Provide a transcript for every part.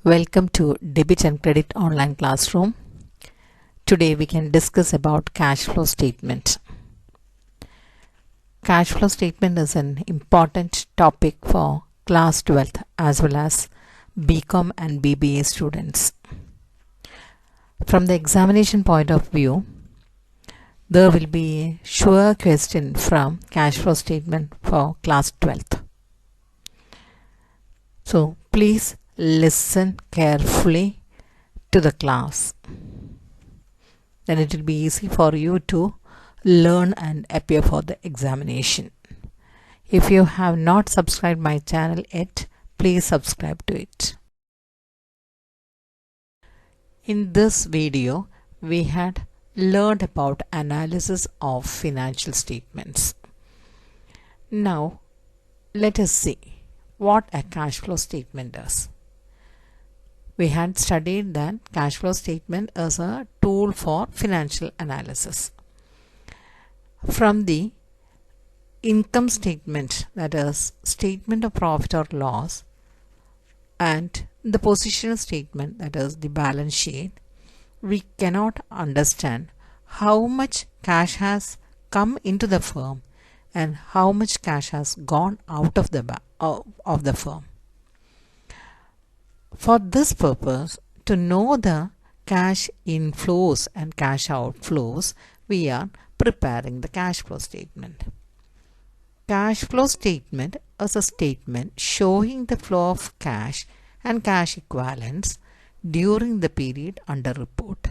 Welcome to Debit and Credit Online Classroom. Today we can discuss about cash flow statement. Cash flow statement is an important topic for class 12th as well as BCom and BBA students. From the examination point of view, there will be a sure question from cash flow statement for class 12th. So please listen carefully to the class. Then it will be easy for you to learn and appear for the examination. If you have not subscribed my channel yet, please subscribe to it. In this video, we had learned about analysis of financial statements. Now, let us see what a cash flow statement is. We had studied that cash flow statement is a tool for financial analysis. From the income statement, that is statement of profit or loss, and the positional statement, that is the balance sheet, we cannot understand how much cash has come into the firm and how much cash has gone out of the firm. For this purpose, to know the cash inflows and cash outflows, we are preparing the cash flow statement. Cash flow statement is a statement showing the flow of cash and cash equivalents during the period under report.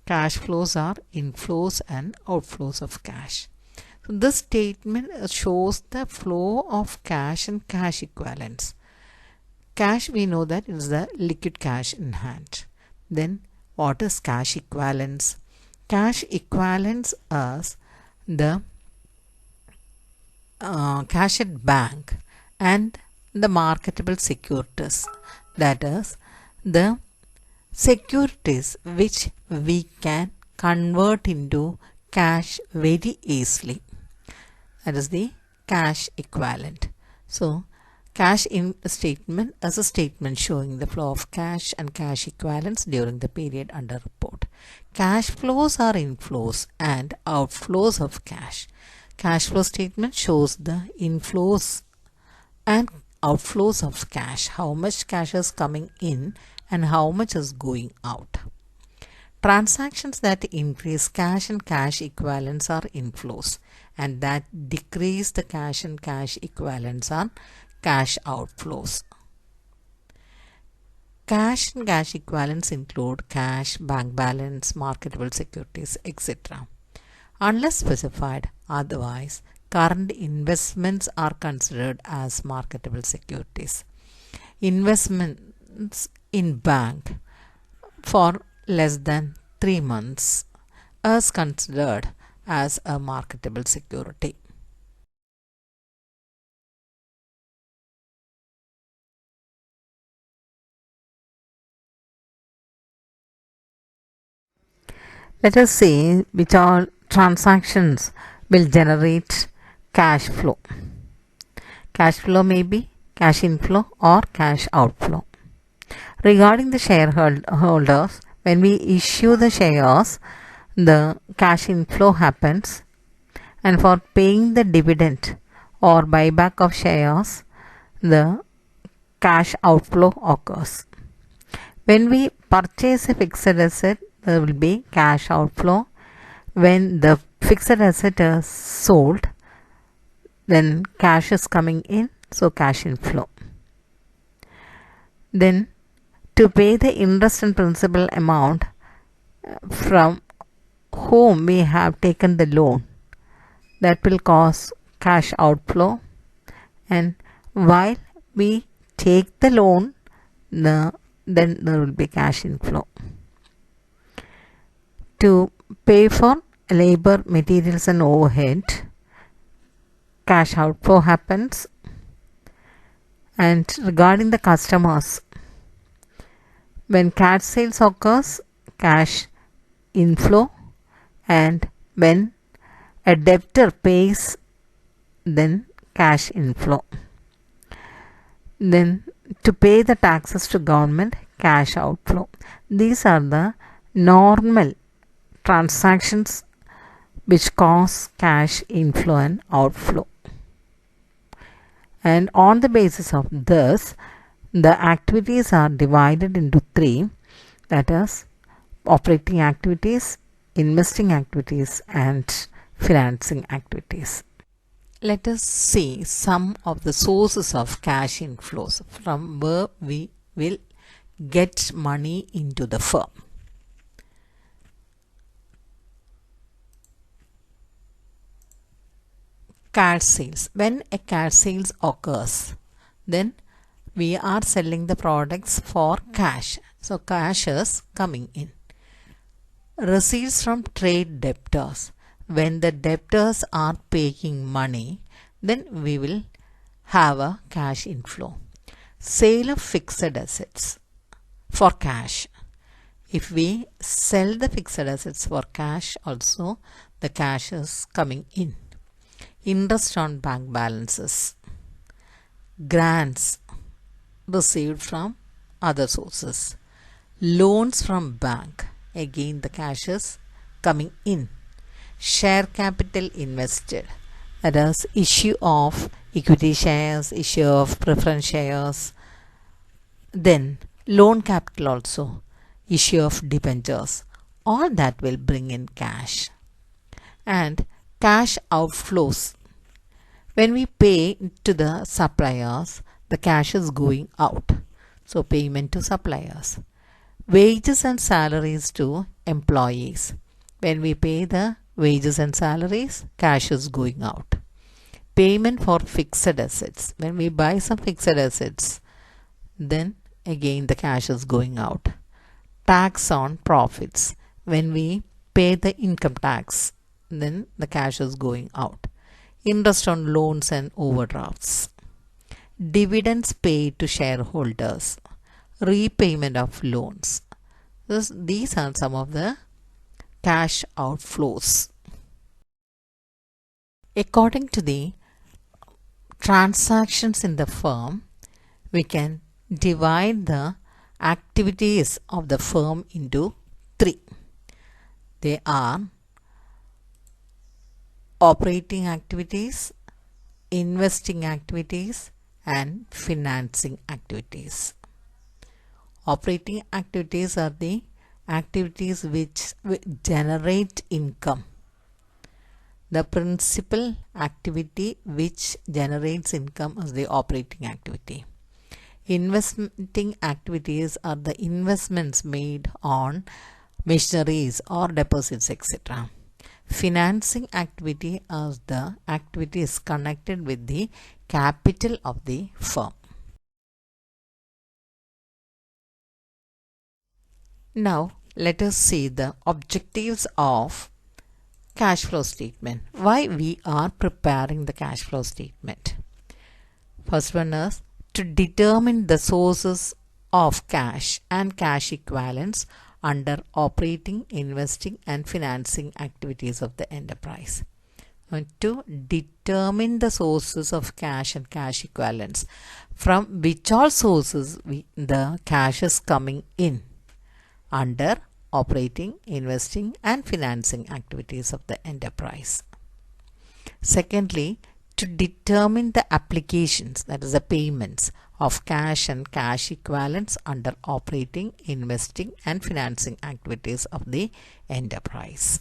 Cash flows are inflows and outflows of cash. So this statement shows the flow of cash and cash equivalents. Cash, we know that it is the liquid cash in hand. Then what is cash equivalents? Cash equivalents is the cash at bank and the marketable securities. That is the securities which we can convert into cash very easily. That is the cash equivalent. So cash in statement is a statement showing the flow of cash and cash equivalents during the period under report. Cash flows are inflows and outflows of cash. Cash flow statement shows the inflows and outflows of cash, how much cash is coming in and how much is going out. Transactions that increase cash and cash equivalents are inflows, and that decrease the cash and cash equivalents are cash outflows. Cash and cash equivalents include cash, bank balance, marketable securities, etc. Unless specified otherwise, current investments are considered as marketable securities. Investments in bank for less than 3 months is considered as a marketable security. Let us see which all transactions will generate cash flow. Cash flow may be cash inflow or cash outflow. Regarding the shareholders, when we issue the shares, the cash inflow happens, and for paying the dividend or buyback of shares, the cash outflow occurs. When we purchase a fixed asset, there will be cash outflow. When the fixed asset is sold, then cash is coming in, so cash inflow. Then to pay the interest and principal amount from whom we have taken the loan, that will cause cash outflow. And while we take the loan, then there will be cash inflow. To pay for labor, materials and overhead, cash outflow happens. And regarding the customers, when cash sales occurs, cash inflow, and when a debtor pays, then cash inflow. Then to pay the taxes to government, cash outflow. These are the normal transactions which cause cash inflow and outflow. And on the basis of this, the activities are divided into three, that is, operating activities, investing activities, and financing activities. Let us see some of the sources of cash inflows from where we will get money into the firm. Cash sales. When a cash sales occurs, then we are selling the products for cash. So cash is coming in. Receipts from trade debtors. When the debtors are paying money, then we will have a cash inflow. Sale of fixed assets for cash. If we sell the fixed assets for cash also, the cash is coming in. Interest on bank balances. Grants received from other sources. Loans from bank. Again the cash is coming in. Share capital invested. That is issue of equity shares, issue of preference shares. Then loan capital also. Issue of debentures. All that will bring in cash. And cash outflows. When we pay to the suppliers, the cash is going out. So payment to suppliers. Wages and salaries to employees. When we pay the wages and salaries, cash is going out. Payment for fixed assets. When we buy some fixed assets, then again the cash is going out. Tax on profits. When we pay the income tax, then the cash is going out. Interest on loans and overdrafts. Dividends paid to shareholders. Repayment of loans. These are some of the cash outflows. According to the transactions in the firm, we can divide the activities of the firm into three. They are operating activities, investing activities, and financing activities. Operating activities are the activities which generate income. The principal activity which generates income is the operating activity. Investing activities are the investments made on machineries or deposits, etc. Financing activity is the activities connected with the capital of the firm. Now let us see the objectives of cash flow statement. Why we are preparing the cash flow statement? First one is to determine the sources of cash and cash equivalents under operating, investing, and financing activities of the enterprise. To determine the sources of cash and cash equivalents, from which all sources the cash is coming in under operating, investing, and financing activities of the enterprise. Secondly, to determine the applications, that is the payments of cash and cash equivalents under operating, investing, and financing activities of the enterprise.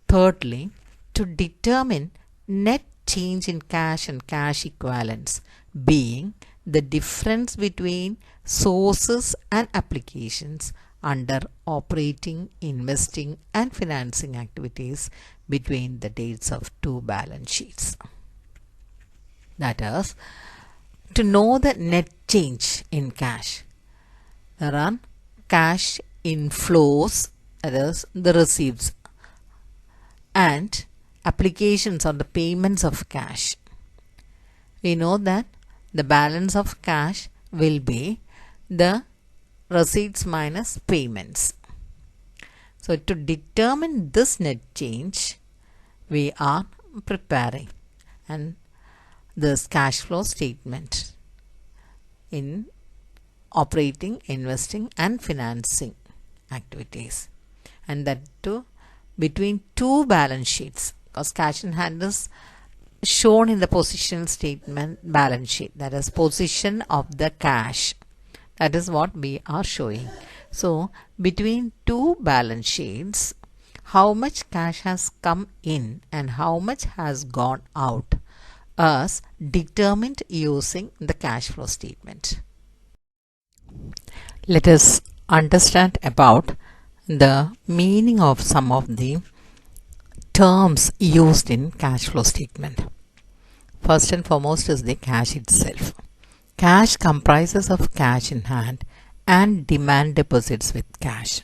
Thirdly, to determine net change in cash and cash equivalents, being the difference between sources and applications under operating, investing, and financing activities between the dates of two balance sheets. That is, to know the net change in cash, there are cash inflows, that is the receipts, and applications or the payments of cash. We know that the balance of cash will be the receipts minus payments. So to determine this net change, we are preparing and this cash flow statement in operating, investing and financing activities, and that too between two balance sheets, because cash in hand is shown in the position statement balance sheet, that is position of the cash, that is what we are showing. So between two balance sheets, how much cash has come in and how much has gone out as determined using the cash flow statement. Let us understand about the meaning of some of the terms used in cash flow statement. First and foremost is the cash itself. Cash comprises of cash in hand and demand deposits with cash.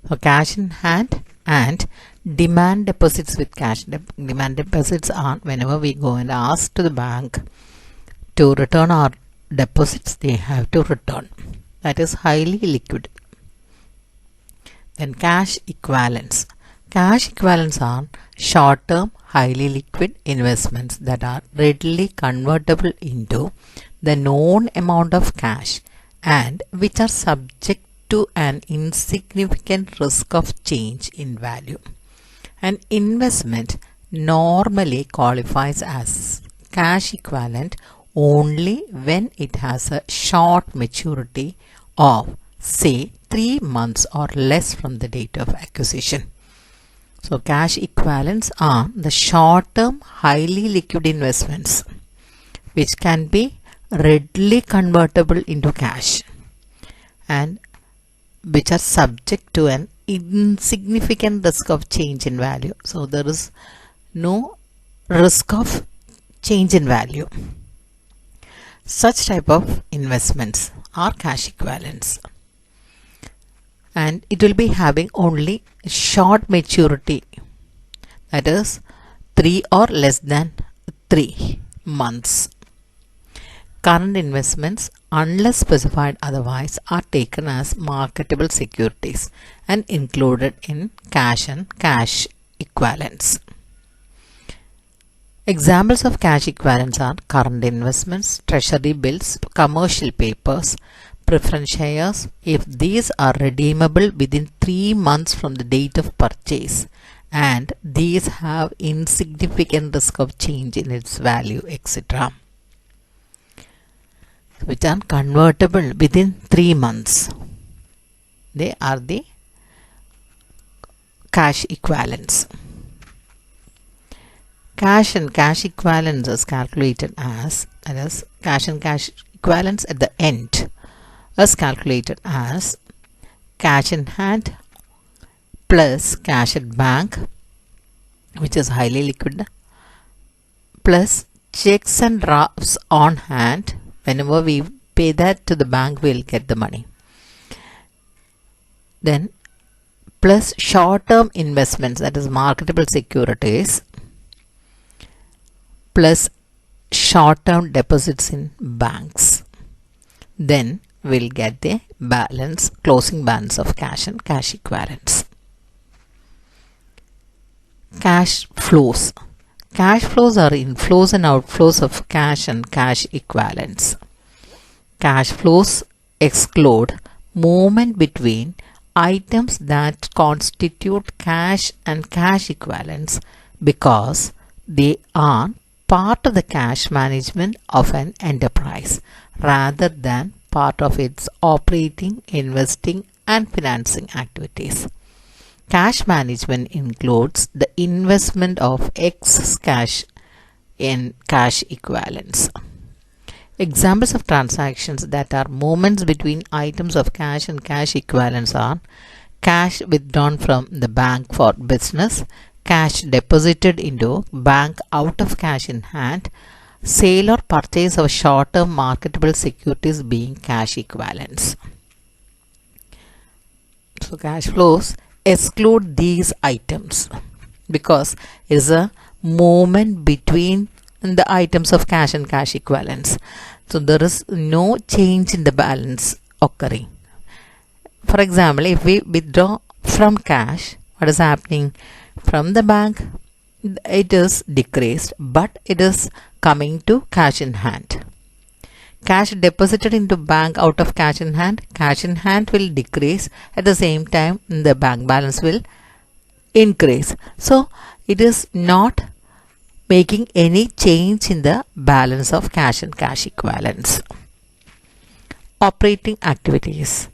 So cash in hand and demand deposits with cash. Demand deposits are whenever we go and ask to the bank to return our deposits, they have to return. That is highly liquid. Then cash equivalents. Cash equivalents are short-term, highly liquid investments that are readily convertible into the known amount of cash and which are subject to an insignificant risk of change in value. An investment normally qualifies as cash equivalent only when it has a short maturity of, say, 3 months or less from the date of acquisition. So cash equivalents are the short-term, highly liquid investments which can be readily convertible into cash and which are subject to an insignificant risk of change in value. So there is no risk of change in value. Such type of investments are cash equivalents, and it will be having only short maturity, that is 3 or less than 3 months. Current investments, unless specified otherwise, are taken as marketable securities and included in cash and cash equivalents. Examples of cash equivalents are current investments, treasury bills, commercial papers, preference shares if these are redeemable within 3 months from the date of purchase and these have insignificant risk of change in its value, etc. Which are convertible within 3 months. They are the cash equivalents. Cash and cash equivalents is calculated as, that is, cash and cash equivalents at the end is calculated as cash in hand plus cash at bank, which is highly liquid, plus checks and drafts on hand. Whenever we pay that to the bank, we will get the money. Then plus short-term investments, that is marketable securities, plus short-term deposits in banks. Then we'll get the balance, closing balance of cash and cash equivalents. Cash flows. Cash flows are inflows and outflows of cash and cash equivalents. Cash flows exclude movement between items that constitute cash and cash equivalents because they are part of the cash management of an enterprise rather than part of its operating, investing and financing activities. Cash management includes the investment of excess cash in cash equivalents. Examples of transactions that are movements between items of cash and cash equivalents are cash withdrawn from the bank for business, cash deposited into bank out of cash in hand, sale or purchase of short-term marketable securities being cash equivalents. So cash flows exclude these items because it is a movement between the items of cash and cash equivalents. So there is no change in the balance occurring. For example, if we withdraw from cash, what is happening? From the bank, it is decreased, but it is coming to cash in hand. cash deposited into bank out of cash in hand will decrease. At the same time, the bank balance will increase. So it is not making any change in the balance of cash and cash equivalents. Operating activities.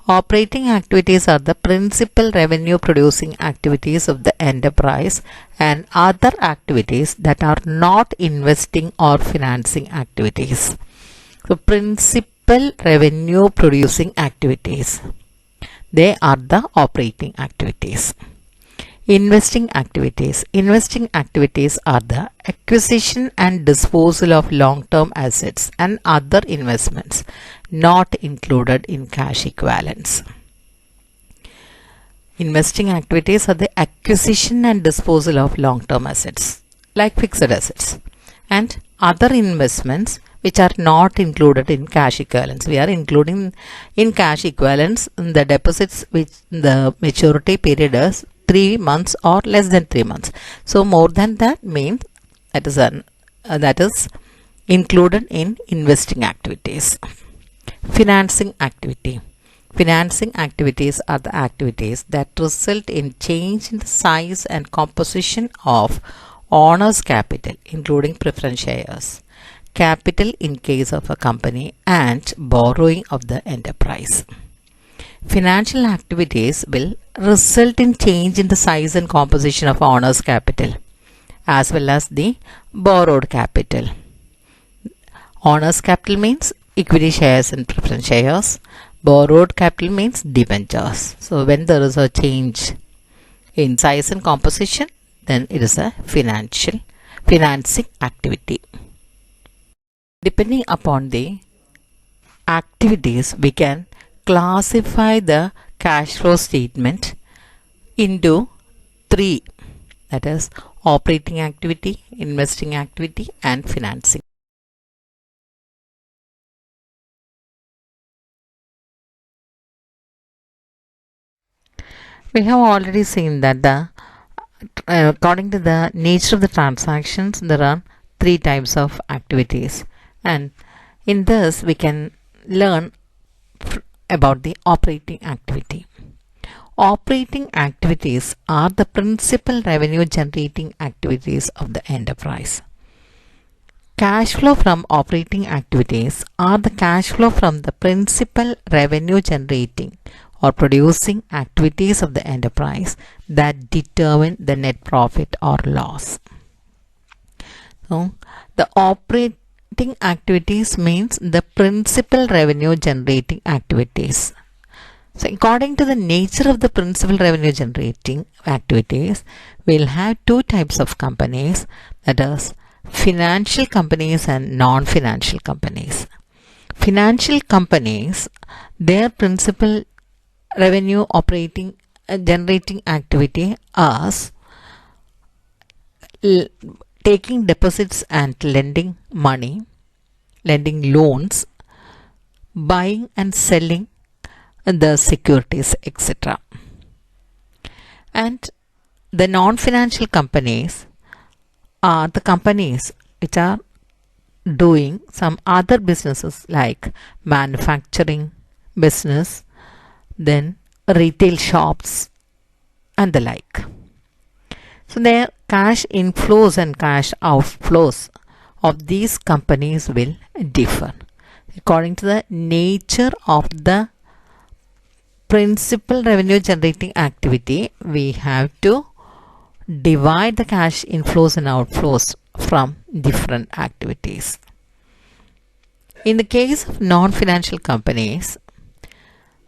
Operating activities are the principal revenue producing activities of the enterprise and other activities that are not investing or financing activities. So, principal revenue producing activities, they are the operating activities. Investing activities. Investing activities are the acquisition and disposal of long-term assets and other investments not included in cash equivalents. Investing activities are the acquisition and disposal of long-term assets like fixed assets and other investments which are not included in cash equivalents. We are including in cash equivalents the deposits which the maturity period is 3 months or less than 3 months. So more than that means that is included in investing activities. Financing activity. Financing activities are the activities that result in change in the size and composition of owner's capital, including preference shares, capital in case of a company, and borrowing of the enterprise. Financial activities will result in change in the size and composition of owner's capital as well as the borrowed capital. Owner's capital means equity shares and preference shares. Borrowed capital means debentures. So when there is a change in size and composition, then it is a financing activity. Depending upon the activities, we can classify the cash flow statement into 3, that is operating activity, investing activity, and financing. We have already seen that according to the nature of the transactions, there are 3 types of activities, and in this we can learn about the operating activity. Operating activities are the principal revenue generating activities of the enterprise. Cash flow from operating activities are the cash flow from the principal revenue generating or producing activities of the enterprise that determine the net profit or loss. So, the operating activities means the principal revenue generating activities. So according to the nature of the principal revenue generating activities, we'll have 2 types of companies, that is financial companies and non-financial companies. Financial companies, their principal revenue generating activity is taking deposits and lending money, lending loans, buying and selling the securities, etc. And the non-financial companies are the companies which are doing some other businesses like manufacturing business, then retail shops and the like. So their cash inflows and cash outflows of these companies will differ according to the nature of the principal revenue generating activity. We have to divide the cash inflows and outflows from different activities. In the case of non-financial companies,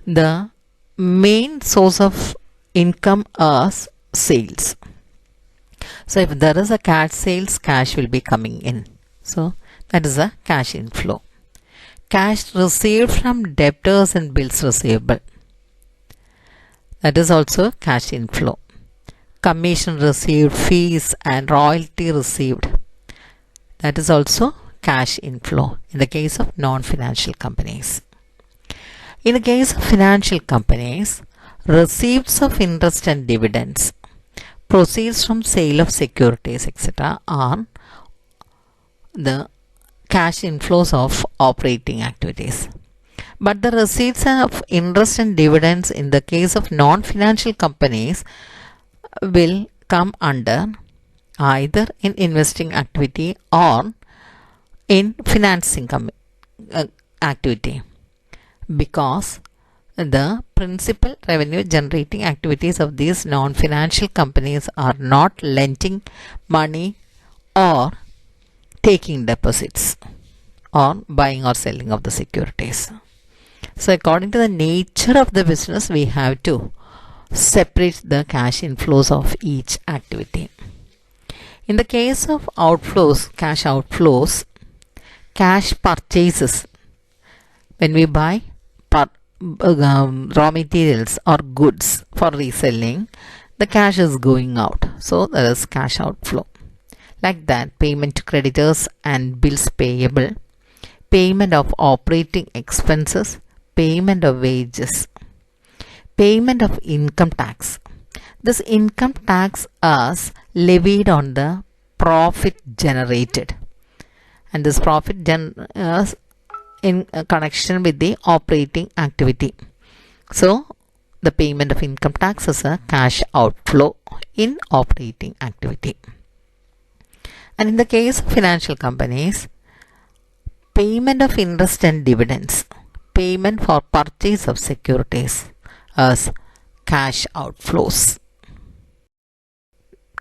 the main source of income is sales. So if there is a cash sales, cash will be coming in. So that is a cash inflow. Cash received from debtors and bills receivable, that is also cash inflow. Commission received, fees and royalty received, that is also cash inflow in the case of non-financial companies. In the case of financial companies, receipts of interest and dividends, proceeds from sale of securities, etc. are the cash inflows of operating activities. But the receipts of interest and dividends in the case of non-financial companies will come under either in investing activity or in financing activity, because the principal revenue generating activities of these non-financial companies are not lending money or taking deposits or buying or selling of the securities. So according to the nature of the business, we have to separate the cash inflows of each activity. In the case of outflows, cash purchases, when we buy raw materials or goods for reselling, the cash is going out. So there is cash outflow. Like that, payment to creditors and bills payable, payment of operating expenses, payment of wages, payment of income tax. This income tax is levied on the profit generated, and this profit is in connection with the operating activity. So the payment of income tax is a cash outflow in operating activity. And in the case of financial companies, payment of interest and dividends, payment for purchase of securities as cash outflows.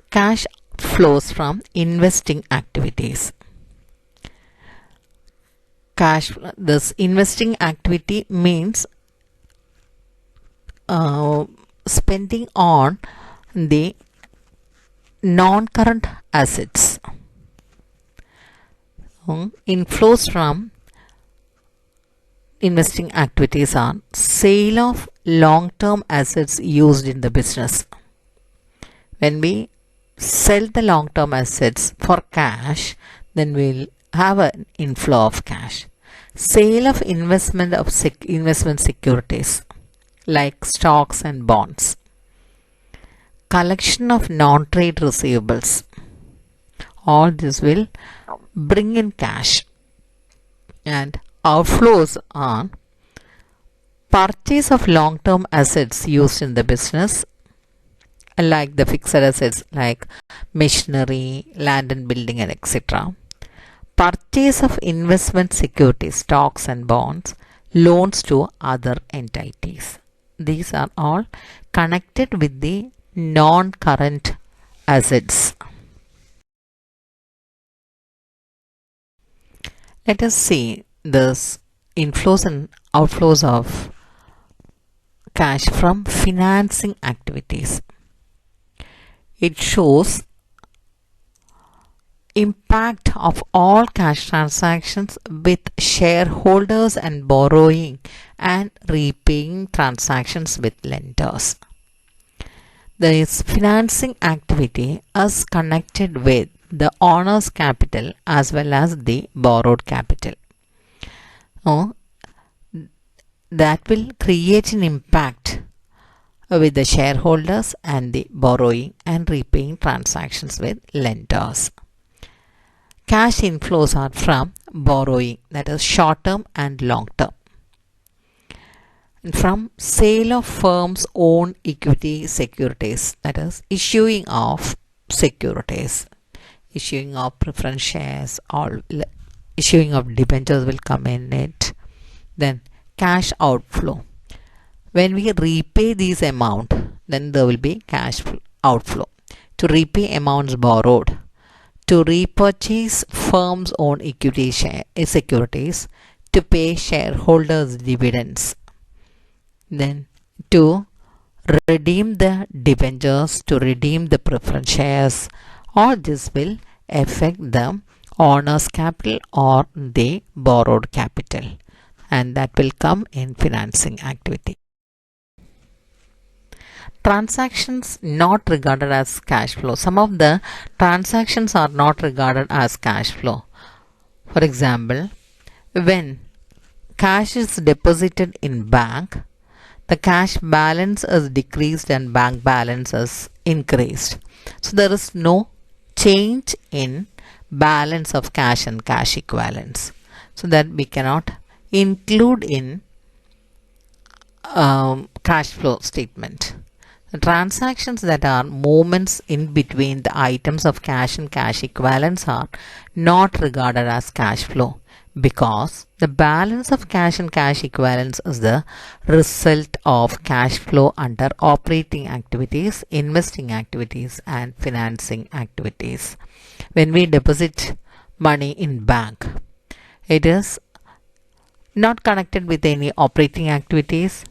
Cash flows from investing activities. This investing activity means spending on the non-current assets. Inflows from investing activities are sale of long-term assets used in the business. When we sell the long-term assets for cash, then we'll have an inflow of cash. Sale of investment securities like stocks and bonds. Collection of non-trade receivables. All this will bring in cash. And outflows are purchase of long-term assets used in the business, like the fixed assets like machinery, land and building, and etc. Purchase of investment securities, stocks and bonds, loans to other entities. These are all connected with the non-current assets. Let us see this inflows and outflows of cash from financing activities. It shows impact of all cash transactions with shareholders and borrowing and repaying transactions with lenders. This financing activity is connected with the owner's capital as well as the borrowed capital. That will create an impact with the shareholders and the borrowing and repaying transactions with lenders. Cash inflows are from borrowing, that is short term and long term. And from sale of firm's own equity securities, that is issuing of securities, issuing of preference shares, or issuing of debentures will come in it. Then cash outflow. When we repay these amount, then there will be cash outflow. To repay amounts borrowed, to repurchase firm's own equity securities, to pay shareholders dividends, then to redeem the debentures, to redeem the preference shares. All this will affect the owner's capital or the borrowed capital, and that will come in financing activity. Transactions not regarded as cash flow. Some of the transactions are not regarded as cash flow. For example, when cash is deposited in bank, the cash balance is decreased and bank balance is increased. So there is no change in balance of cash and cash equivalents, so that we cannot include in cash flow statement. The transactions that are movements in between the items of cash and cash equivalents are not regarded as cash flow, because the balance of cash and cash equivalents is the result of cash flow under operating activities, investing activities, and financing activities. When we deposit money in bank, it is not connected with any operating activities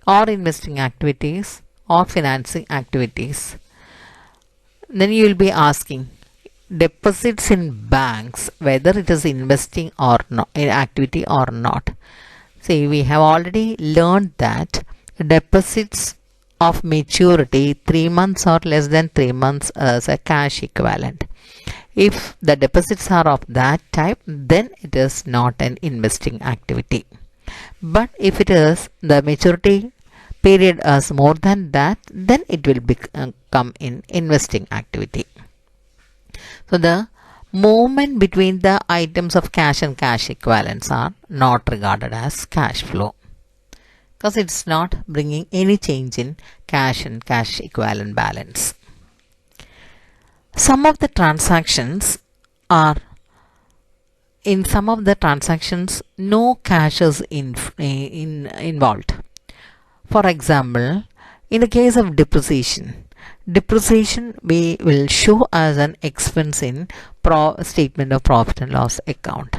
or investing activities or financing activities. Then you will be asking, deposits in banks, whether it is investing or not, in activity or not. See, we have already learned that deposits of maturity 3 months or less than 3 months as a cash equivalent. If the deposits are of that type, then it is not an investing activity. But if it is the maturity period is more than that, then it will come in investing activity. So the movement between the items of cash and cash equivalents are not regarded as cash flow, because it's not bringing any change in cash and cash equivalent balance. Some of the transactions are, in some of the transactions, no cash is involved. For example, in the case of depreciation we will show as an expense in statement of profit and loss account.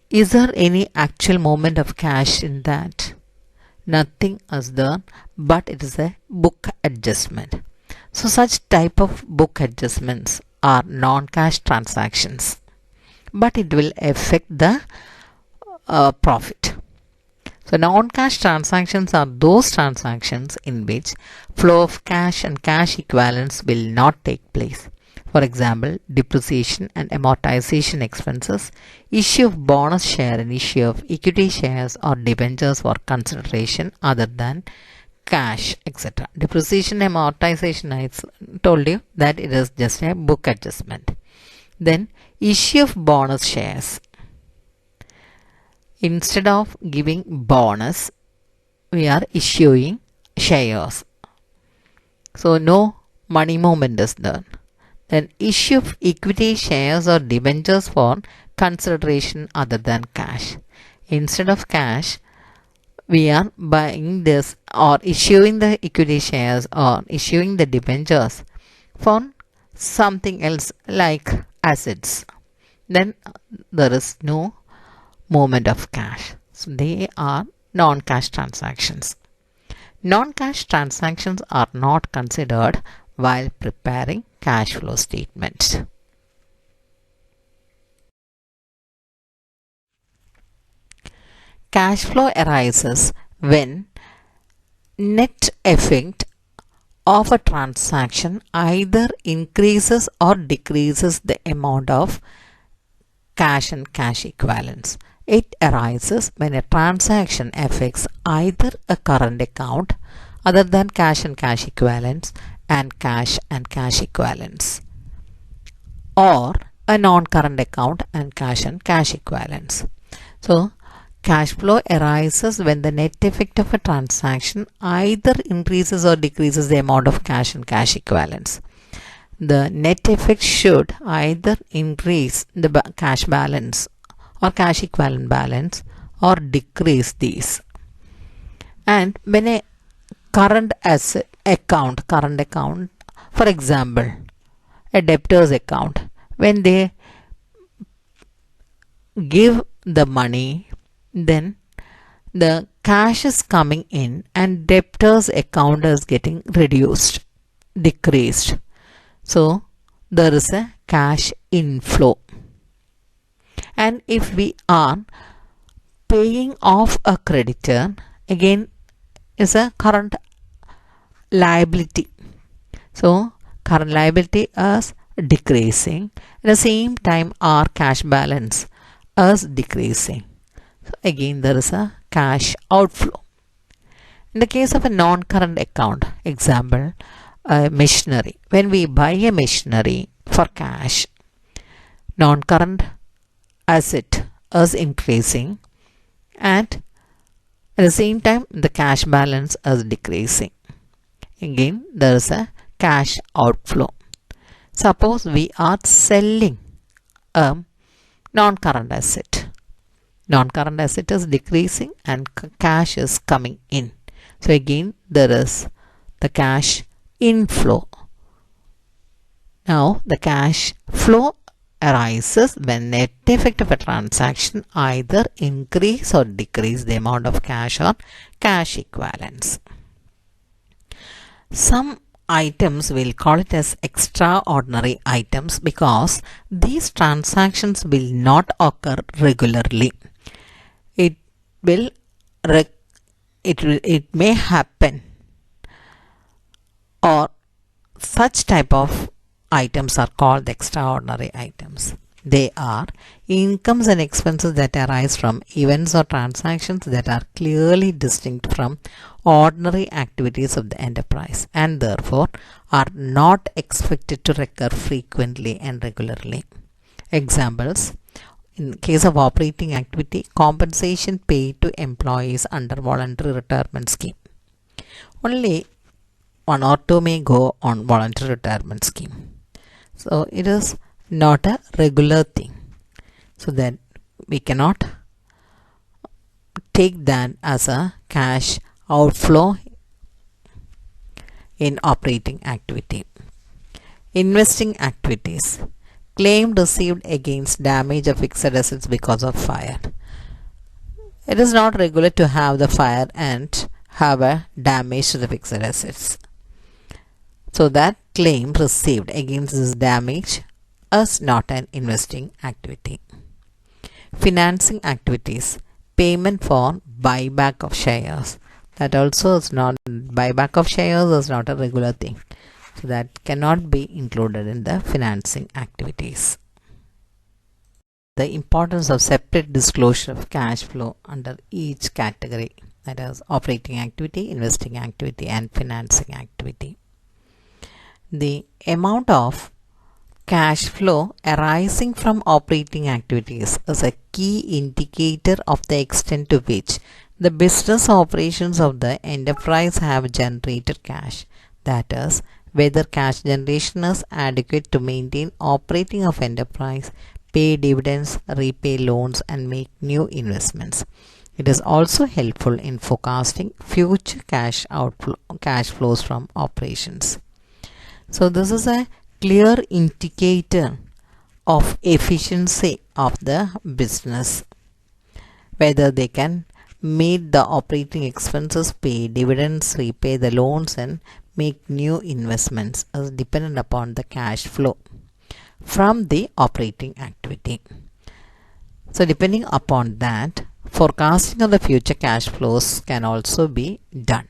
Is there any actual movement of cash in that? Nothing is there, but it is a book adjustment. So such type of book adjustments are non-cash transactions, but it will affect the profit. So non-cash transactions are those transactions in which flow of cash and cash equivalents will not take place. For example, depreciation and amortization expenses, issue of bonus share and issue of equity shares or debentures for consideration other than cash, etc. Depreciation and amortization, I told you that it is just a book adjustment. Then issue of bonus shares. Instead of giving bonus, we are issuing shares. So no money movement is done. Then issue of equity shares or debentures for consideration other than cash. Instead of cash, we are buying this or issuing the equity shares or issuing the debentures for something else like assets. Then there is no movement of cash. So they are non-cash transactions. Non-cash transactions are not considered while preparing cash flow statements. Cash flow arises when net effect of a transaction either increases or decreases the amount of cash and cash equivalents. It arises when a transaction affects either a current account other than cash and cash equivalents and cash equivalents, or a non-current account and cash equivalents. So cash flow arises when the net effect of a transaction either increases or decreases the amount of cash and cash equivalents. The net effect should either increase the cash balance or cash equivalent balance or decrease these. And when a current account, for example, a debtor's account, when they give the money, then the cash is coming in and debtor's account is getting decreased. So there is a cash inflow. And if we are paying off a creditor, again is a current liability. So current liability is decreasing. At the same time, our cash balance is decreasing. So again, there is a cash outflow. In the case of a non-current account, example, machinery. When we buy a machinery for cash. Non-current asset is increasing, and at the same time the cash balance is decreasing. Again, there is a cash outflow. Suppose we are selling a non-current asset. Non-current asset is decreasing and cash is coming in. So again, there is the cash inflow. Now the cash flow arises when net effect of a transaction either increase or decrease the amount of cash or cash equivalents. Some items we'll call it as extraordinary items because these transactions will not occur regularly. It may happen, or such type of items are called extraordinary items. They are incomes and expenses that arise from events or transactions that are clearly distinct from ordinary activities of the enterprise and therefore are not expected to recur frequently and regularly. Examples: in case of operating activity, compensation paid to employees under voluntary retirement scheme. Only one or two may go on voluntary retirement scheme. So it is not a regular thing. So then we cannot take that as a cash outflow in operating activity. Investing activities. Claim received against damage of fixed assets because of fire. It is not regular to have the fire and have a damage to the fixed assets. So that claim received against this damage is not an investing activity. Financing activities. Payment for buyback of shares. That also is not, buyback of shares is not a regular thing. So that cannot be included in the financing activities. The importance of separate disclosure of cash flow under each category, that is operating activity, investing activity and financing activity. The amount of cash flow arising from operating activities is a key indicator of the extent to which the business operations of the enterprise have generated cash. That is, whether cash generation is adequate to maintain operating of enterprise, pay dividends, repay loans and make new investments. It is also helpful in forecasting future cash flows from operations. So this is a clear indicator of efficiency of the business, whether they can meet the operating expenses, pay dividends, repay the loans and make new investments is dependent upon the cash flow from the operating activity. So depending upon that, forecasting of the future cash flows can also be done.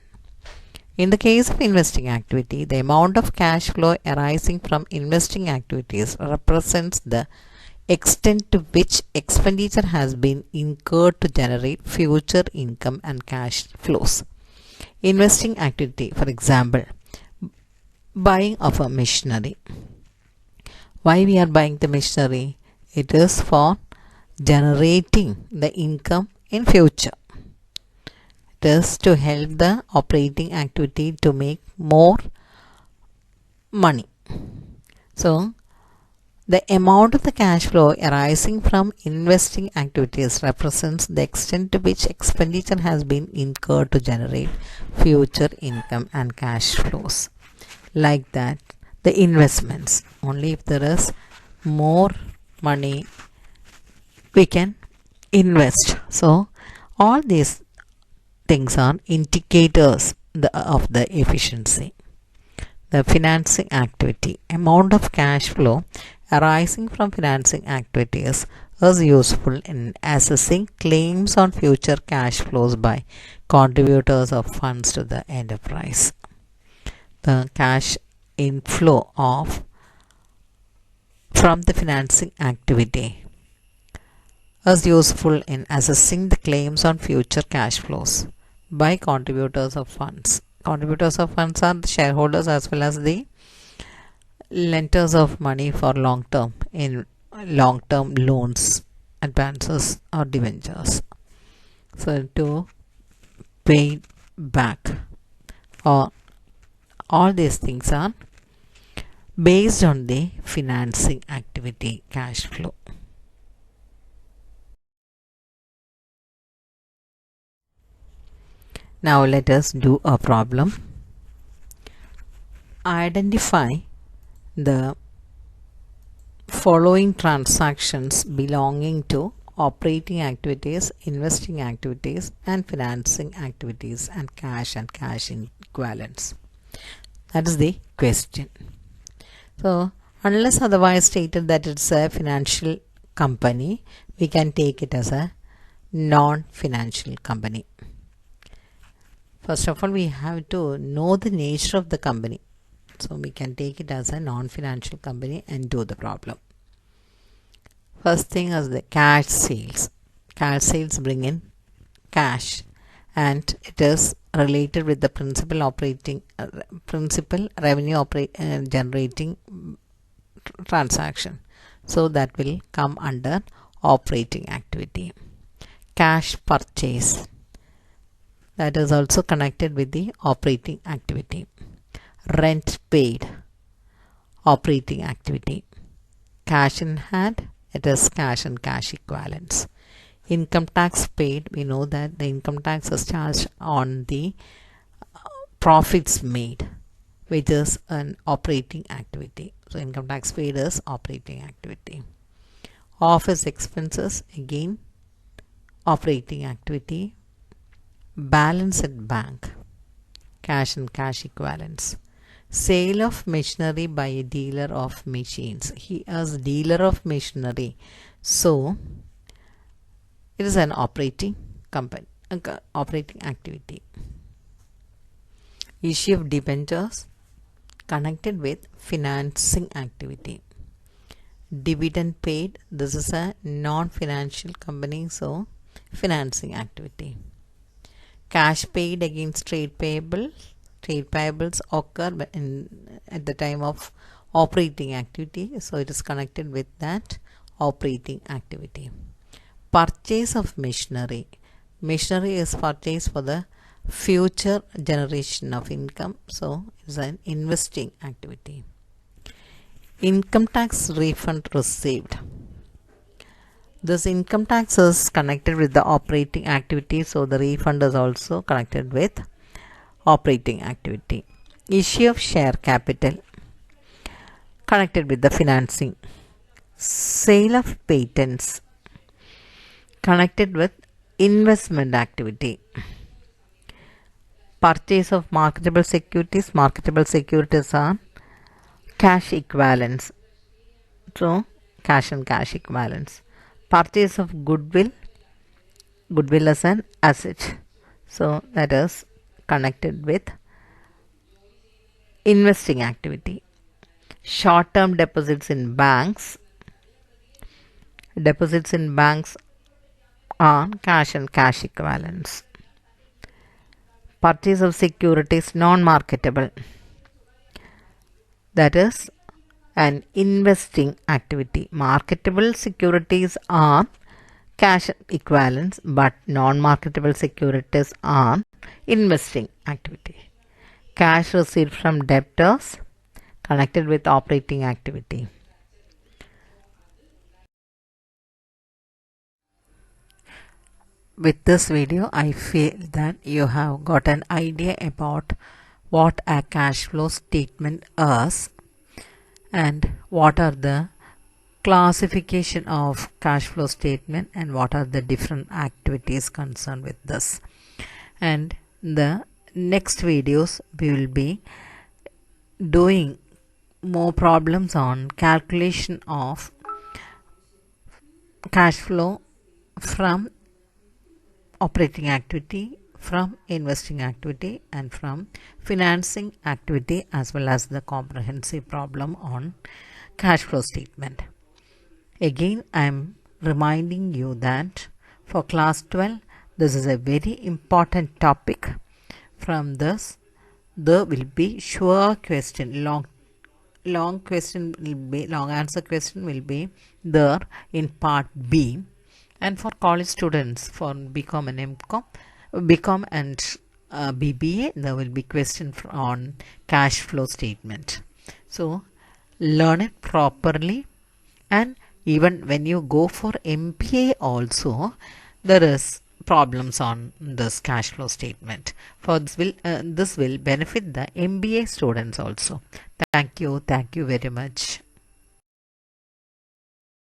In the case of investing activity, the amount of cash flow arising from investing activities represents the extent to which expenditure has been incurred to generate future income and cash flows. Investing activity, for example, buying of a machinery. Why we are buying the machinery? It is for generating the income in future. It is to help the operating activity to make more money. So the amount of the cash flow arising from investing activities represents the extent to which expenditure has been incurred to generate future income and cash flows. Like that, the investments, only if there is more money we can invest. So all these things are indicators of the efficiency. The financing activity, amount of cash flow arising from financing activities is useful in assessing claims on future cash flows by contributors of funds to the enterprise. The cash inflow from the financing activity is useful in assessing the claims on future cash flows by contributors of funds. Contributors of funds are the shareholders as well as the lenders of money for long term in long term loans, advances, or debentures. So to pay back, or all these things are based on the financing activity cash flow. Now let us do a problem. Identify the following transactions belonging to operating activities, investing activities, and financing activities, and cash equivalents. That is the question. So unless otherwise stated that it's a financial company, we can take it as a non-financial company. First of all, we have to know the nature of the company. So we can take it as a non-financial company and do the problem. First thing is the cash sales. Cash sales bring in cash, and it is related with the principal revenue generating transaction. So that will come under operating activity. Cash purchase, that is also connected with the operating activity. Rent paid, operating activity. Cash in hand, it is cash and cash equivalents. Income tax paid, we know that the income tax is charged on the profits made, which is an operating activity. So income tax paid is operating activity. Office expenses, again operating activity. Balance at bank, cash and cash equivalents. Sale of machinery by a dealer of machines. He is dealer of machinery, so it is an operating company, operating activity. Issue of debentures, connected with financing activity. Dividend paid, this is a non-financial company, so financing activity. Cash paid against trade payables. Trade payables occur at the time of operating activity, so it is connected with that operating activity. Purchase of machinery. Machinery is purchased for the future generation of income, so it is an investing activity. Income tax refund received. This income tax is connected with the operating activity, so the refund is also connected with operating activity. Issue of share capital, connected with the financing. Sale of patents, connected with investment activity. Purchase of marketable securities. Marketable securities are cash equivalents, so cash and cash equivalents. Purchase of goodwill. Goodwill is an asset, so that is connected with investing activity. Short-term deposits in banks. Deposits in banks are cash and cash equivalents. Purchase of securities non-marketable, that is an investing activity. Marketable securities are cash equivalents, but non-marketable securities are investing activity. Cash received from debtors, connected with operating activity. With this video, I feel that you have got an idea about what a cash flow statement is and what are the classification of cash flow statement and what are the different activities concerned with this. And the next videos we will be doing more problems on calculation of cash flow from operating activity, from investing activity, and from financing activity, as well as the comprehensive problem on cash flow statement. Again, I am reminding you that for class 12, this is a very important topic. From this, there will be sure question, long answer question will be there in part B. And for college students for BCom and MCom, BCom and BBA, there will be question on cash flow statement. So learn it properly, and even when you go for MBA also, there is problems on this cash flow statement. For this will benefit the MBA students also. Thank you very much.